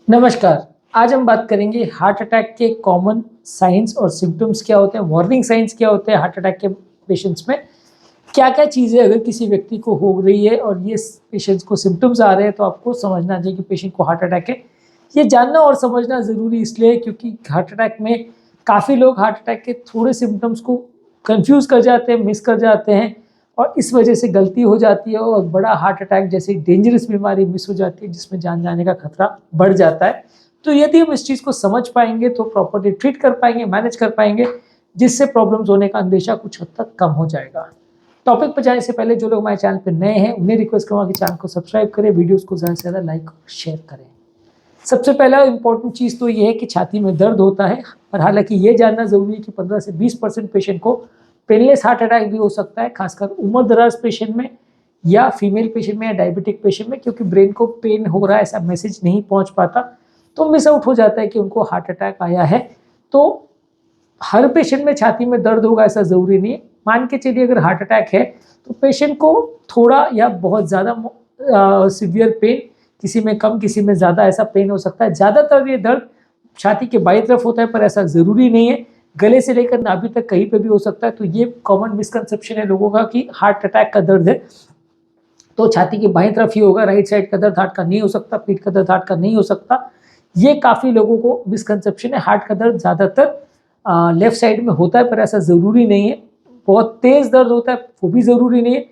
नमस्कार। आज हम बात करेंगे हार्ट अटैक के कॉमन साइंस और सिम्पटम्स क्या होते हैं, वार्निंग साइंस क्या होते हैं हार्ट अटैक के पेशेंट्स में। क्या-क्या चीज़ें अगर किसी व्यक्ति को हो रही है और ये पेशेंट्स को सिम्पटम्स आ रहे हैं तो आपको समझना चाहिए कि पेशेंट को हार्ट अटैक है। ये जानना और समझना ज़रूरी इसलिए है क्योंकि हार्ट अटैक में काफ़ी लोग हार्ट अटैक के थोड़े सिम्पटम्स को कन्फ्यूज़ कर जाते हैं, मिस कर जाते हैं और इस वजह से गलती हो जाती है और बड़ा हार्ट अटैक जैसी डेंजरस बीमारी मिस हो जाती है जिसमें जान जाने का खतरा बढ़ जाता है। तो यदि हम इस चीज़ को समझ पाएँगे तो प्रॉपर्ली ट्रीट कर पाएँगे, मैनेज कर पाएँगे, जिससे प्रॉब्लम्स होने का अंदेशा कुछ हद तक कम हो जाएगा। टॉपिक पे जाने से पहले जो लोग हमारे चैनल पे नए हैं, उन्हें रिक्वेस्ट करूँगा कि चैनल को सब्सक्राइब करें, वीडियोज़ को ज़्यादा से ज़्यादा लाइक और शेयर करें। सबसे पहला इम्पोर्टेंट चीज़ तो ये है कि छाती में दर्द होता है, पर हालाँकि ये जानना ज़रूरी है कि 15 से 20% पेशेंट को पेनलेस हार्ट अटैक भी हो सकता है, खासकर उम्र-दराज़ पेशेंट में या फीमेल पेशेंट में या डायबिटिक पेशेंट में, क्योंकि ब्रेन को पेन हो रहा है ऐसा मैसेज नहीं पहुँच पाता, तो मिस आउट हो जाता है कि उनको हार्ट अटैक आया है। तो हर पेशेंट में छाती में दर्द होगा ऐसा ज़रूरी नहीं है। मान के चलिए अगर हार्ट अटैक है तो पेशेंट को थोड़ा या बहुत ज़्यादा सीवियर पेन, किसी में कम किसी में ज़्यादा ऐसा पेन हो सकता है। ज़्यादातर ये दर्द छाती के बाईं तरफ होता है, पर ऐसा ज़रूरी नहीं है। गले से लेकर नाभि तक कहीं पे भी हो सकता है। तो ये कॉमन मिसकंसेप्शन है लोगों का कि हार्ट अटैक का दर्द है तो छाती की बाईं तरफ ही होगा, राइट साइड का दर्द हार्ट का नहीं हो सकता, पीठ का दर्द हार्ट का नहीं हो सकता। ये काफ़ी लोगों को मिसकंसेप्शन है। हार्ट का दर्द ज़्यादातर लेफ्ट साइड में होता है, पर ऐसा ज़रूरी नहीं है। बहुत तेज़ दर्द होता है वो भी ज़रूरी नहीं है।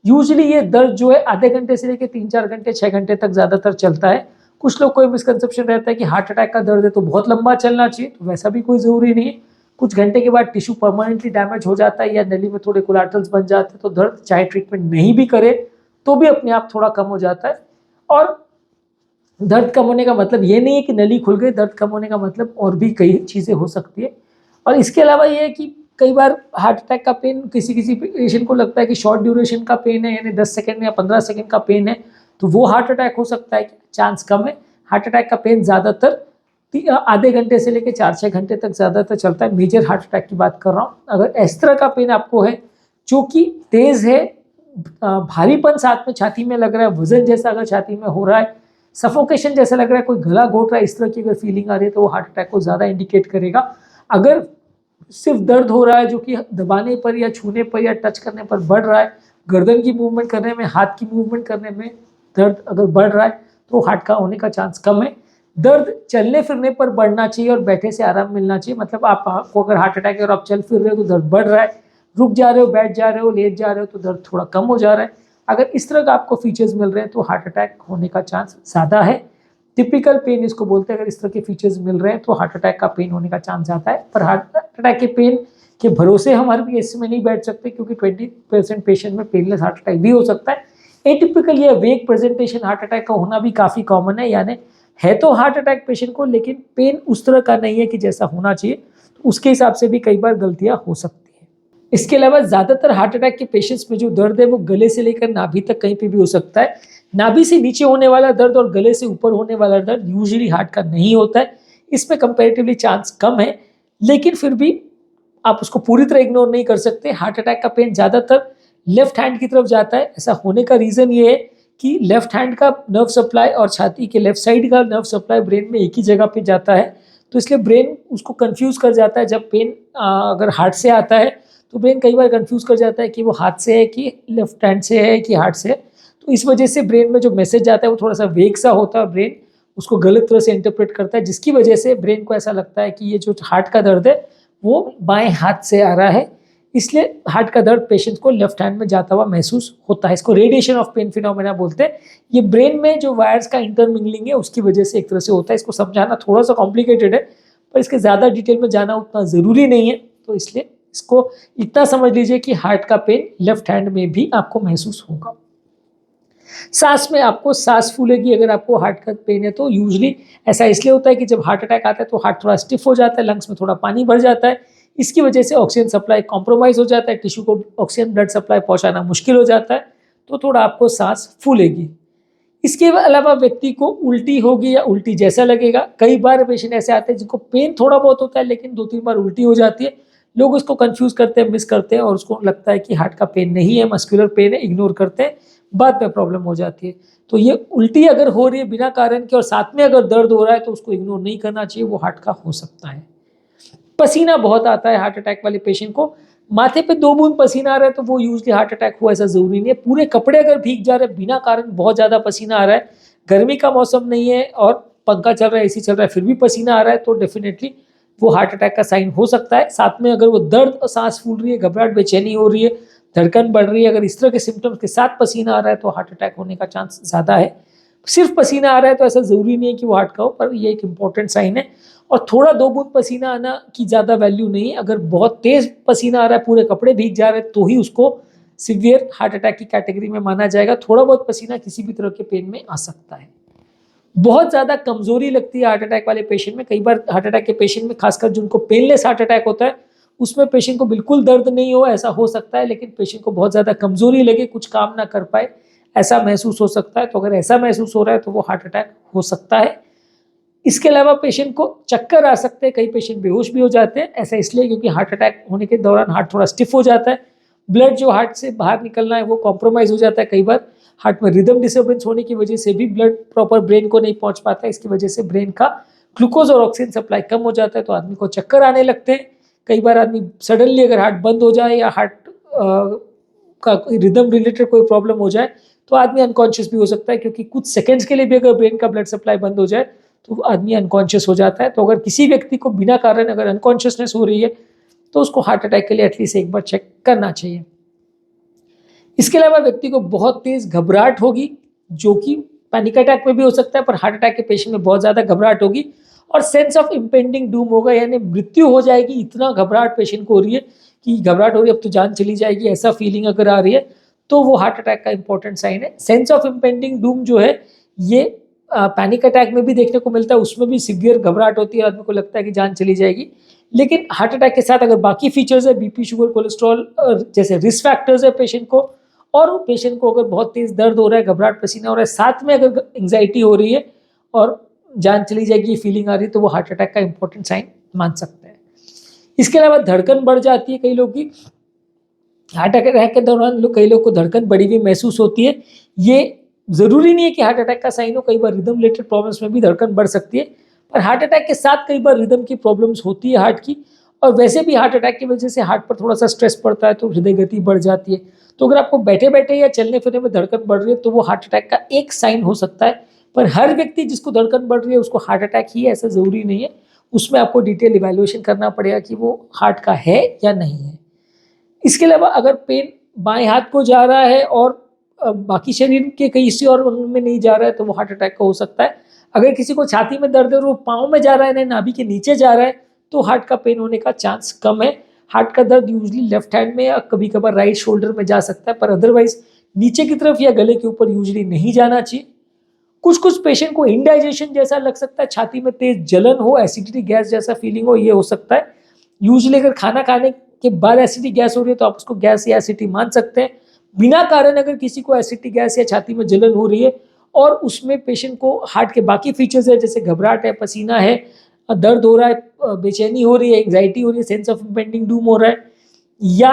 यूजुअली ये दर्द जो है आधे घंटे से लेकर 3-4 घंटे 6 घंटे तक ज़्यादातर चलता है। कुछ लोग को ये मिसकंसेप्शन रहता है कि हार्ट अटैक का दर्द है तो बहुत लंबा चलना चाहिए, तो वैसा भी कोई ज़रूरी नहीं है। कुछ घंटे के बाद टिश्यू परमानेंटली डैमेज हो जाता है या नली में थोड़े कोलैटरल्स बन जाते हैं तो दर्द चाहे ट्रीटमेंट नहीं भी करे तो भी अपने आप थोड़ा कम हो जाता है। और दर्द कम होने का मतलब ये नहीं है कि नली खुल गई, दर्द कम होने का मतलब और भी कई चीज़ें हो सकती है। और इसके अलावा ये है कि कई बार हार्ट अटैक का पेन किसी-किसी पेशेंट को लगता है कि शॉर्ट ड्यूरेशन का पेन है, यानी 10 सेकंड या 15 सेकंड का पेन है, तो वो हार्ट अटैक हो सकता है, चांस कम है। हार्ट अटैक का पेन ज़्यादातर आधे घंटे से लेकर 4-6 घंटे तक ज़्यादातर चलता है। मेजर हार्ट अटैक की बात कर रहा हूँ। अगर इस तरह का पेन आपको है जो कि तेज़ है, भारीपन साथ में छाती में लग रहा है, वज़न जैसा अगर छाती में हो रहा है, सफोकेशन जैसा लग रहा है, कोई गला घोट रहा है, इस तरह की अगर फीलिंग आ रही है तो वो हार्ट अटैक को ज़्यादा इंडिकेट करेगा। अगर सिर्फ दर्द हो रहा है जो कि दबाने पर या छूने पर या टच करने पर बढ़ रहा है, गर्दन की मूवमेंट करने में, हाथ की मूवमेंट करने में दर्द अगर बढ़ रहा है तो हार्ट का होने का चांस कम है। दर्द चलने फिरने पर बढ़ना चाहिए और बैठे से आराम मिलना चाहिए। मतलब आपको अगर हार्ट अटैक है और आप चल फिर रहे हो तो दर्द बढ़ रहा है, रुक जा रहे हो, बैठ जा रहे हो, लेट जा रहे हो तो दर्द थोड़ा कम हो जा रहा है। अगर इस तरह का आपको फीचर्स मिल रहे हैं तो हार्ट अटैक होने का चांस ज़्यादा है। टिपिकल पेन इसको बोलते हैं। अगर इस तरह के फीचर्स मिल रहे हैं तो हार्ट अटैक का पेन होने का चांस ज़्यादा है। पर हार्ट अटैक के पेन के भरोसे हम हर केस में नहीं बैठ सकते, क्योंकि 20% पेशेंट में पेनलेस हार्ट अटैक भी हो सकता है। एटिपिकल या वेग प्रेजेंटेशन हार्ट अटैक का होना भी काफ़ी कॉमन है, यानी है तो हार्ट अटैक पेशेंट को, लेकिन पेन उस तरह का नहीं है कि जैसा होना चाहिए, तो उसके हिसाब से भी कई बार गलतियां हो सकती हैं। इसके अलावा ज़्यादातर हार्ट अटैक के पेशेंट्स में जो दर्द है वो गले से लेकर नाभि तक कहीं पे भी हो सकता है। नाभि से नीचे होने वाला दर्द और गले से ऊपर होने वाला दर्द यूजुअली हार्ट का नहीं होता है, इसमें कंपैरेटिवली चांस कम है, लेकिन फिर भी आप उसको पूरी तरह इग्नोर नहीं कर सकते। हार्ट अटैक का पेन ज़्यादातर लेफ्ट हैंड की तरफ जाता है। ऐसा होने का रीज़न ये है कि लेफ्ट हैंड का नर्व सप्लाई और छाती के लेफ्ट साइड का नर्व सप्लाई ब्रेन में एक ही जगह पे जाता है, तो इसलिए ब्रेन उसको कंफ्यूज कर जाता है। जब पेन अगर हार्ट से आता है तो ब्रेन कई बार कंफ्यूज कर जाता है कि वो हाथ से है कि लेफ्ट हैंड से है कि हार्ट से है। तो इस वजह से ब्रेन में जो मैसेज जाता है वो थोड़ा सा वेग सा होता है, ब्रेन उसको गलत तरह से इंटरप्रेट करता है, जिसकी वजह से ब्रेन को ऐसा लगता है कि ये जो हार्ट का दर्द है वो बाएं हाथ से आ रहा है। इसलिए हार्ट का दर्द पेशेंट को लेफ्ट हैंड में जाता हुआ महसूस होता है। इसको रेडिएशन ऑफ पेन फिनोमेना बोलते हैं। ये ब्रेन में जो वायर्स का इंटरमिंगलिंग है उसकी वजह से एक तरह से होता है। इसको समझाना थोड़ा सा कॉम्प्लिकेटेड है, पर इसके ज़्यादा डिटेल में जाना उतना ज़रूरी नहीं है, तो इसलिए इसको इतना समझ लीजिए कि हार्ट का पेन लेफ्ट हैंड में भी आपको महसूस होगा। सांस में आपको सांस फूलेगी अगर आपको हार्ट का पेन है तो। यूजुअली ऐसा इसलिए होता है कि जब हार्ट अटैक आता है तो हार्ट थोड़ा स्टिफ हो जाता है, लंग्स में थोड़ा पानी भर जाता है, इसकी वजह से ऑक्सीजन सप्लाई कॉम्प्रोमाइज़ हो जाता है, टिश्यू को ऑक्सीजन ब्लड सप्लाई पहुंचाना मुश्किल हो जाता है, तो थोड़ा आपको सांस फूलेगी। इसके अलावा व्यक्ति को उल्टी होगी या उल्टी जैसा लगेगा। कई बार पेशेंट ऐसे आते हैं जिनको पेन थोड़ा बहुत होता है लेकिन 2-3 बार उल्टी हो जाती है। लोग उसको कंफ्यूज करते हैं, मिस करते हैं और उसको लगता है कि हार्ट का पेन नहीं है, मस्कुलर पेन है, इग्नोर करते हैं। बाद में प्रॉब्लम हो जाती है। तो ये उल्टी अगर हो रही है बिना कारण के और साथ में अगर दर्द हो रहा है तो उसको इग्नोर नहीं करना चाहिए, वो हार्ट का हो सकता है। पसीना बहुत आता है हार्ट अटैक वाले पेशेंट को, माथे पे 2 बूंद पसीना आ रहा है तो वो यूजली हार्ट अटैक हुआ ऐसा जरूरी नहीं है। पूरे कपड़े अगर भीग जा रहे हैं बिना कारण, बहुत ज्यादा पसीना आ रहा है, गर्मी का मौसम नहीं है और पंखा चल रहा है, एसी चल रहा है, फिर भी पसीना आ रहा है, तो डेफिनेटली वो हार्ट अटैक का साइन हो सकता है। साथ में अगर वो दर्द और सांस फूल रही है, घबराहट, बेचैनी हो रही है, धड़कन बढ़ रही है, अगर इस तरह के सिम्टम्स के साथ पसीना आ रहा है तो हार्ट अटैक होने का चांस ज़्यादा है। सिर्फ पसीना आ रहा है तो ऐसा ज़रूरी नहीं है कि वो हार्ट का हो, पर ये एक इंपॉर्टेंट साइन है। और थोड़ा 2 बूंद पसीना आना की ज़्यादा वैल्यू नहीं है। अगर बहुत तेज़ पसीना आ रहा है, पूरे कपड़े भीग जा रहे हैं, तो ही उसको सीवियर हार्ट अटैक की कैटेगरी में माना जाएगा। थोड़ा बहुत पसीना किसी भी तरह के पेन में आ सकता है। बहुत ज़्यादा कमजोरी लगती है हार्ट अटैक वाले पेशेंट में। कई बार हार्ट अटैक के पेशेंट में, खासकर जिनको पेनलेस हार्ट अटैक होता है, उसमें पेशेंट को बिल्कुल दर्द नहीं हो, ऐसा हो सकता है, लेकिन पेशेंट को बहुत ज़्यादा कमजोरी लगे, कुछ काम ना कर पाए, ऐसा महसूस हो सकता है। तो अगर ऐसा महसूस हो रहा है तो वो हार्ट अटैक हो सकता है। इसके अलावा पेशेंट को चक्कर आ सकते हैं, कई पेशेंट बेहोश भी हो जाते हैं। ऐसा इसलिए क्योंकि हार्ट अटैक होने के दौरान हार्ट थोड़ा स्टिफ हो जाता है, ब्लड जो हार्ट से बाहर निकलना है वो कॉम्प्रोमाइज हो जाता है। कई बार हार्ट में रिदम डिस्टर्बेंस होने की वजह से भी ब्लड प्रॉपर ब्रेन को नहीं पहुंच पाता है, इसकी वजह से ब्रेन का ग्लूकोज और ऑक्सीजन सप्लाई कम हो जाता है, तो आदमी को चक्कर आने लगते हैं। कई बार आदमी सडनली अगर हार्ट बंद हो जाए या हार्ट का रिदम रिलेटेड कोई प्रॉब्लम हो जाए तो आदमी अनकॉन्शियस भी हो सकता है, क्योंकि कुछ सेकंड्स के लिए भी अगर ब्रेन का ब्लड सप्लाई बंद हो जाए तो आदमी अनकॉन्शियस हो जाता है। तो अगर किसी व्यक्ति को बिना कारण अगर अनकॉन्शियसनेस हो रही है तो उसको हार्ट अटैक के लिए एटलीस्ट एक बार चेक करना चाहिए। इसके अलावा व्यक्ति को बहुत तेज घबराहट होगी, जो कि पैनिक अटैक में भी हो सकता है, पर हार्ट अटैक के पेशेंट में बहुत ज़्यादा घबराहट होगी। और सेंस ऑफ इम्पेंडिंग डूम होगा, यानी मृत्यु हो जाएगी, इतना घबराहट पेशेंट को हो रही है कि घबराहट हो रही है, अब तो जान चली जाएगी, ऐसा फीलिंग अगर आ रही है तो वो हार्ट अटैक का इंपॉर्टेंट साइन है। सेंस ऑफ इम्पेंडिंग डूम जो है ये पैनिक अटैक में भी देखने को मिलता है, उसमें भी सिवियर घबराहट होती है, आदमी को लगता है कि जान चली जाएगी। लेकिन हार्ट अटैक के साथ अगर बाकी फीचर्स है, बीपी, शुगर, कोलेस्ट्रॉल जैसे रिस्क फैक्टर्स है पेशेंट को, और पेशेंट को अगर बहुत तेज दर्द हो रहा है, घबराहट, पसीना हो रहा है, साथ में अगर एंग्जाइटी हो रही है और जान चली जाएगी फीलिंग आ रही है, तो वो हार्ट अटैक का इंपॉर्टेंट साइन मान सकते हैं। इसके अलावा धड़कन बढ़ जाती है कई लोग की, हार्ट अटैक के दौरान कई लोग को धड़कन बढ़ी हुई महसूस होती है। ये जरूरी नहीं है कि हार्ट अटैक का साइन हो, कई बार रिदम रिलेटेड प्रॉब्लम्स में भी धड़कन बढ़ सकती है, पर हार्ट अटैक के साथ कई बार रिदम की प्रॉब्लम्स होती है हार्ट की। और वैसे भी हार्ट अटैक की वजह से हार्ट पर थोड़ा सा स्ट्रेस पड़ता है तो हृदय गति बढ़ जाती है। तो अगर आपको बैठे बैठे या चलने फिरने में धड़कन बढ़ रही है तो वो हार्ट अटैक का एक साइन हो सकता है। पर हर व्यक्ति जिसको धड़कन बढ़ रही है उसको हार्ट अटैक ही है ऐसा जरूरी नहीं है, उसमें आपको डिटेल इवैल्यूएशन करना पड़ेगा कि वो हार्ट का है या नहीं है। इसके अलावा अगर पेन बाएं हाथ को जा रहा है और बाकी शरीर के कई हिस्से और अंग में नहीं जा रहा है तो वो हार्ट अटैक का हो सकता है। अगर किसी को छाती में दर्द है और वो पाँव में जा रहा है, नाभि के नीचे जा रहा है, तो हार्ट का पेन होने का चांस कम है। हार्ट का दर्द यूजली लेफ्ट हैंड में या कभी कभार राइट शोल्डर में जा सकता है, पर अदरवाइज नीचे की तरफ या गले के ऊपर यूजली नहीं जाना चाहिए। कुछ कुछ पेशेंट को इंडाइजेशन जैसा लग सकता है, छाती में तेज जलन हो, एसिडिटी गैस जैसा फीलिंग हो, ये हो सकता है। यूजली अगर खाना खाने के बाद एसिडिटी गैस हो रही है तो आप उसको गैस या एसिडिटी मान सकते हैं। बिना कारण अगर किसी को एसिडिटी गैस या छाती में जलन हो रही है और उसमें पेशेंट को हार्ट के बाकी फीचर्स है जैसे घबराहट है, पसीना है, दर्द हो रहा है, बेचैनी हो रही है, एंग्जाइटी हो रही है, सेंस ऑफ इम्पेंडिंग डूम हो रहा है, या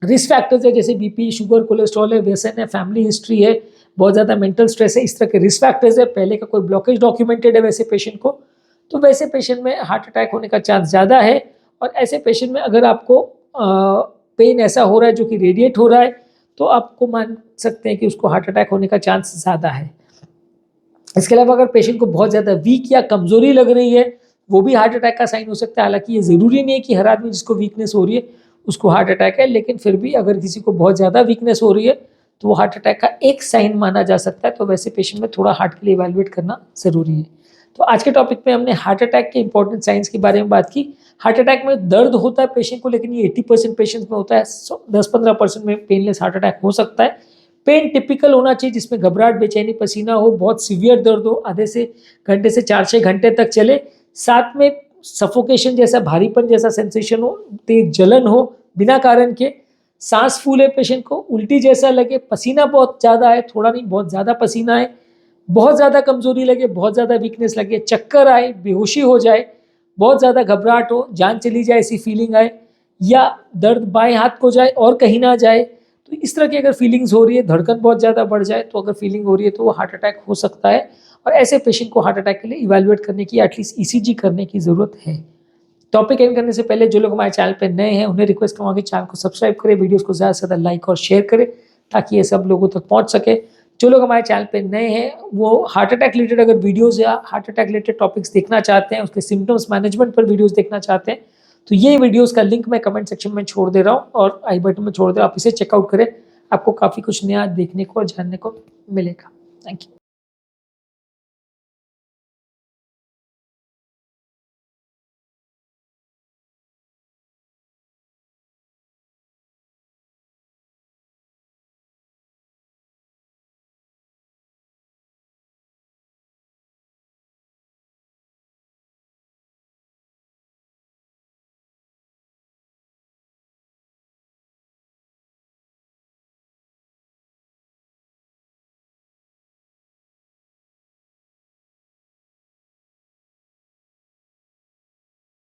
रिस्क फैक्टर्स है जैसे बीपी, शुगर, कोलेस्ट्रॉल है, व्यसन है, फैमिली हिस्ट्री है, बहुत ज़्यादा मेंटल स्ट्रेस है, इस तरह के रिस्क फैक्टर्स है, पहले का कोई ब्लॉकेज डॉक्यूमेंटेड है वैसे पेशेंट को, तो वैसे पेशेंट में हार्ट अटैक होने का चांस ज़्यादा है। और ऐसे पेशेंट में अगर आपको पेन ऐसा हो रहा है जो कि रेडिएट हो रहा है तो आपको मान सकते हैं कि उसको हार्ट अटैक होने का चांस ज़्यादा है। इसके अलावा अगर पेशेंट को बहुत ज़्यादा वीक या कमज़ोरी लग रही है वो भी हार्ट अटैक का साइन हो सकता है। हालांकि ये ज़रूरी नहीं है कि हर आदमी जिसको वीकनेस हो रही है उसको हार्ट अटैक है, लेकिन फिर भी अगर किसी को बहुत ज़्यादा वीकनेस हो रही है तो वो हार्ट अटैक का एक साइन माना जा सकता है। तो वैसे पेशेंट में थोड़ा हार्ट के लिए इवैल्यूएट करना ज़रूरी है। तो आज के टॉपिक में हमने हार्ट अटैक के इंपॉर्टेंट साइंस के बारे में बात की। हार्ट अटैक में दर्द होता है पेशेंट को, लेकिन ये 80% पेशेंट्स में होता है, 10-15% में पेनलेस हार्ट अटैक हो सकता है। पेन टिपिकल होना चाहिए जिसमें घबराहट, बेचैनी, पसीना हो, बहुत सीवियर दर्द हो, आधे से घंटे से 4-6 घंटे तक चले, साथ में सफोकेशन जैसा, भारीपन जैसा सेंसेशन हो, तेज जलन हो बिना कारण के, सांस फूले पेशेंट को, उल्टी जैसा लगे, पसीना बहुत ज़्यादा है, थोड़ा नहीं बहुत ज़्यादा पसीना है, बहुत ज़्यादा कमजोरी लगे, बहुत ज़्यादा वीकनेस लगे, चक्कर आए, बेहोशी हो जाए, बहुत ज़्यादा घबराहट हो, जान चली जाए ऐसी फीलिंग आए, या दर्द बाएं हाथ को जाए और कहीं ना जाए, तो तो इस तरह की अगर फीलिंग्स हो रही है, धड़कन बहुत ज़्यादा बढ़ जाए, तो अगर फीलिंग हो रही है तो वो हार्ट अटैक हो सकता है। और ऐसे पेशेंट को हार्ट अटैक के लिए इवैल्यूएट करने की, एटलीस्ट ईसीजी करने की ज़रूरत है। टॉपिक एंड करने से पहले जो लोग हमारे चैनल पे नए हैं उन्हें रिक्वेस्ट करूँगा कि चैनल को सब्सक्राइब करें, वीडियोस को ज़्यादा से ज़्यादा लाइक और शेयर करें ताकि ये सब लोगों तक पहुँच सके। जो लोग हमारे चैनल पे नए हैं वो हार्ट अटैक रिलेटेड अगर वीडियोस या हार्ट अटैक रिलेटेड टॉपिक्स देखना चाहते हैं, उसके सिम्टम्स मैनेजमेंट पर वीडियोस देखना चाहते हैं, तो ये वीडियोस का लिंक मैं कमेंट सेक्शन में छोड़ दे रहा हूँ और आई बटन में छोड़ दे रहा हूँ। आप इसे चेकआउट करें, आपको काफ़ी कुछ नया देखने को और जानने को मिलेगा। Thank you.